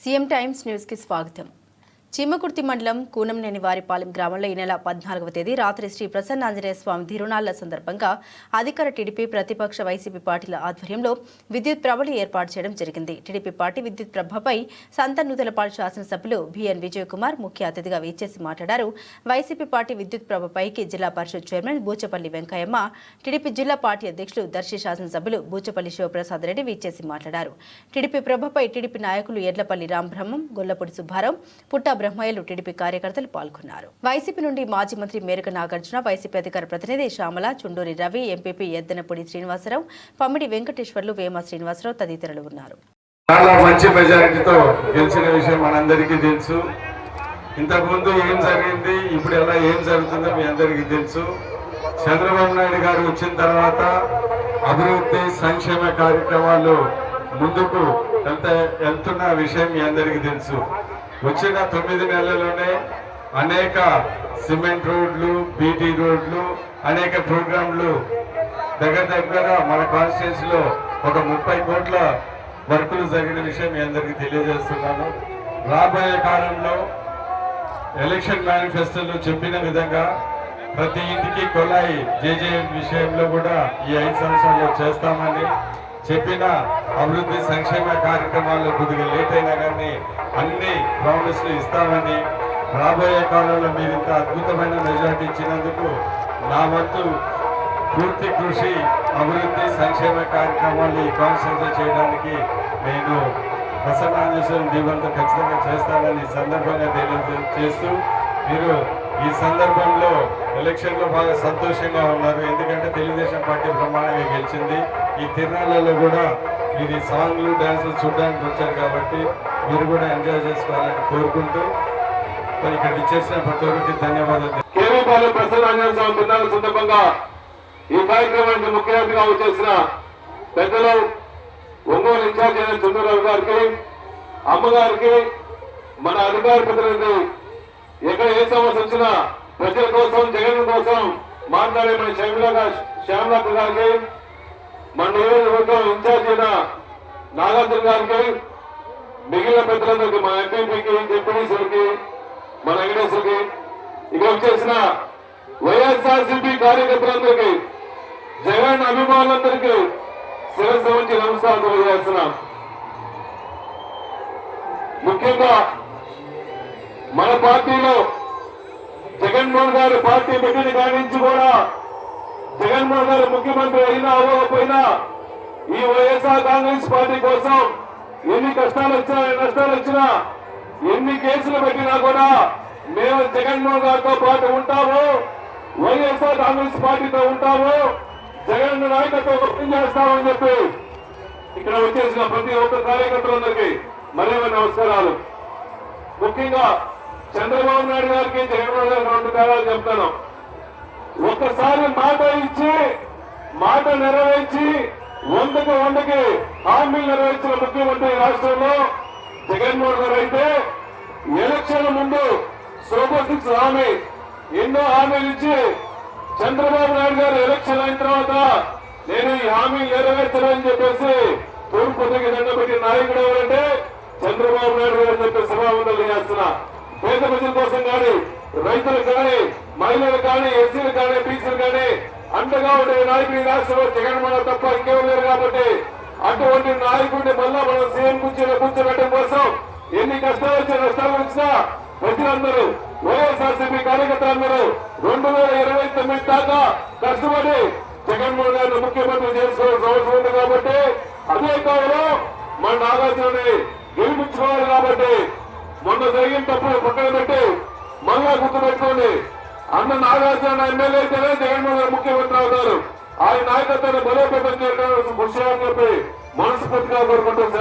CM times news కి స్వాగతం. చీమకుర్తి మండలం కూనంనేని వారిపాలెం గ్రామంలో ఈ నెల 14వ తేదీ రాత్రి శ్రీ ప్రసన్నాంజనేయ స్వామి తిరునాళ్ల సందర్భంగా అధికార టీడీపీ ప్రతిపక్ష వైసీపీ పార్టీల ఆధ్వర్యంలో విద్యుత్ ప్రభలు ఏర్పాటు చేయడం జరిగింది. టీడీపీ పార్టీ విద్యుత్ ప్రభపై సంతనూతలపాడు శాసనసభ్యులు బిఎన్ విజయ్ కుమార్ ముఖ్య అతిథిగా విచ్చేసి మాట్లాడారు. వైసీపీ పార్టీ విద్యుత్ ప్రభపైకి జిల్లా పరిషత్ చైర్మన్ బూచపల్లి వెంకయ్యమ్మ, టీడీపీ జిల్లా పార్టీ అధ్యక్షులు దర్శి శాసనసభ్యులు బూచపల్లి శివప్రసాద్ రెడ్డి విచ్చేసి మాట్లాడారు. టీడీపీ ప్రభపై టీడీపీ నాయకులు ఎడ్లపల్లి రాంబ్రహ్మం, గొల్లపూడి సుబ్బారావు, పుట్ట బ్రహ్మయ్యలు, టీడీపీ కార్యకర్తలు పాల్గొన్నారు. వైసీపీ నుండి మాజీ మంత్రి మేరక నాగార్జున, వైసీపీ అధికార ప్రతినిధి శ్యామల, చుండూరి రవి, ఎంపీపీ ఎద్దనపూడి శ్రీనివాసరావు, పమ్మిడి వెంకటేశ్వర్లు, వేమ శ్రీనివాసరావు తదితరులు ఉన్నారు. చాలా మంచి మెజారిటీతో గెలిచిన విషయం మనందరికీ తెలుసు. ఇంతకుముందు ఏం జరిగింది, ఇప్పుడు ఎలా ఏం జరుగుతుందో మీ అందరికీ తెలుసు. చంద్రబాబు నాయుడు గారు వచ్చిన తర్వాత అభివృద్ధి సంక్షేమ కార్యక్రమాలు ముందుకు వెళ్తున్న విషయం మీ అందరికీ తెలుసు. వచ్చిన 9 నెలల్లోనే అనేక సిమెంట్ రోడ్లు, బీటీ రోడ్లు, అనేక ప్రోగ్రాంలు దగ్గర మన కాన్స్టిట్యూన్సీలో ఒక 30 కోట్ల వర్కులు జరిగిన విషయం మీ అందరికీ తెలియజేస్తున్నాను. రాబోయే కాలంలో ఎలక్షన్ మేనిఫెస్టోలో చెప్పిన విధంగా ప్రతి ఇంటికి కొలాయి జేజేఎం విషయంలో కూడా ఈ 5 సంవత్సరాల్లో చేస్తామని చెప్పిన అభివృద్ధి సంక్షేమ కార్యక్రమాల్లో కొద్దిగా లేట్ అయినా కానీ అన్ని ప్రామిస్లు ఇస్తామని, రాబోయే కాలంలో మీరు ఇంత అద్భుతమైన మెజార్టీ ఇచ్చినందుకు నా వంతు పూర్తి కృషి అభివృద్ధి సంక్షేమ కార్యక్రమాలు ఈ కాన్స్టిట్యూన్సీ చేయడానికి నేను ప్రసన్నాంజనేయ దీవంతో ఖచ్చితంగా చేస్తానని సందర్భంగా తెలియజేస్తూ, మీరు ఈ సందర్భంలో ఎలక్షన్లో బాగా సంతోషంగా ఉన్నారు. ఎందుకంటే తెలుగుదేశం పార్టీ బ్రహ్మాండంగా గెలిచింది. ఈ తిరునాళ్ళలో కూడా మీరు సాంగ్లు డ్యాన్సులు చూడడానికి వచ్చారు కాబట్టి మీరు కూడా ఎంజాయ్ చేసుకోవాలని కోరుకుంటూ ఇక్కడ ఇచ్చేసిన ప్రతి ఒక్కరికి ధన్యవాదాలు. కేవీపాలెం ప్రసన్నాంజనేయ స్వామి తిరునాళ్ళ సందర్భంగా ఈ కార్యక్రమానికి ముఖ్య అతిథిగా వచ్చేసిన పెద్దలు ఒంగోలు ఇన్ఛార్జ్ అయిన చంద్రరావు గారికి, అమ్మగారికి, మన అధికార ప్రతినిధి ఎక్కడ ఏ సమస్య వచ్చినా ప్రజల కోసం, జగన్ కోసం మాట్లాడే మన శ్యామలక్క గారికి, మన నియోజకవర్గం ఇన్ఛార్జ్ అయిన నాగార్జున గారికి, మిగిలిన పెద్దలందరికీ, మన ఎంపీపీకి, డిప్యూటీసీలకి, మన వెంకటేశ్వరికి, ఇక్కడ వచ్చేసిన వైఎస్ఆర్సీపీ కార్యకర్తలందరికీ, జగన్ అభిమానులందరికీ శిరస్సు వంచి నమస్కారం తెలియజేస్తున్నాం. ముఖ్యంగా మన పార్టీలో జగన్మోహన్ గారు పార్టీ పెట్టిన కాడి నుంచి కూడా జగన్మోహన్ గారు ముఖ్యమంత్రి అయినా అవ్వకపోయినా ఈ వైఎస్ఆర్ కాంగ్రెస్ పార్టీ కోసం ఎన్ని కష్టాలు వచ్చినా, నష్టాలు వచ్చినా, ఎన్ని కేసులు పెట్టినా కూడా మేము జగన్మోహన్ గారితో పాటు ఉంటాము, వైఎస్ఆర్ కాంగ్రెస్ పార్టీతో ఉంటాము, జగన్ నాయకత్వం చేస్తామని చెప్పి ఇక్కడ వచ్చేసిన ప్రతి ఒక్క కార్యకర్తలందరికీ మరీ నమస్కారాలు. ముఖ్యంగా చంద్రబాబు నాయుడు గారికి, జగన్మోహన్ గారికి 2 తేడాలు చెప్తాను. ఒక్కసారి మాట ఇచ్చి, మాట నెరవేర్చి 100కి హామీలు నెరవేర్చిన ముఖ్యమంత్రి రాష్ట్రంలో జగన్మోహన్ గారు అయితే, ఎలక్షన్ ముందు సూపర్ 6 హామీ ఎన్నో హామీలు ఇచ్చి చంద్రబాబు నాయుడు గారు ఎలక్షన్ అయిన తర్వాత నేను ఈ హామీలు నెరవేర్చాలని చెప్పేసి తూర్పుకి దండపెట్టిన నాయకుడు ఎవరంటే చంద్రబాబు నాయుడు గారు చెప్పే సభావందలు చేస్తున్నా. పేద ప్రజల కోసం కానీ, రైతులకు కానీ, మహిళలకు కానీ, ఎస్సీలు కానీ, బీసీలు కానీ అండగా ఉండే నాయకుడి రాష్ట్రంలో జగన్మోహన్ తప్ప ఇంకెవరు లేరు. కాబట్టి అటువంటి నాయకుడిని మళ్ళా మనం సీఎం కుర్చీలో కూర్చోబెట్టడం కోసం ఎన్ని కష్టాలు వచ్చినా, నష్టాలు వచ్చినా ప్రజలందరూ, వైఎస్ఆర్సీపీ కార్యకర్తలందరూ 2029 దాకా కష్టపడి జగన్మోహన్ గారిని ముఖ్యమంత్రి చేసుకోవాల్సిన అవసరం ఉంది. కాబట్టి అదే కాలంలో మన నాగార్జునని గెలిపించుకోవాలి. కాబట్టి మొన్న జరిగిన తప్పులు పక్కన పెట్టి మళ్ళా గుర్తుపెట్టుకోండి, అన్న నాగార్జున ఎమ్మెల్యే అయితేనే జగన్మోహన్ గారు ముఖ్యమంత్రి అవుతారు. ఆయన నాయకత్వాన్ని బలోపేతం చేయడానికి కృషి అని చెప్పి మనస్ఫూర్తిగా కోరుకుంటూ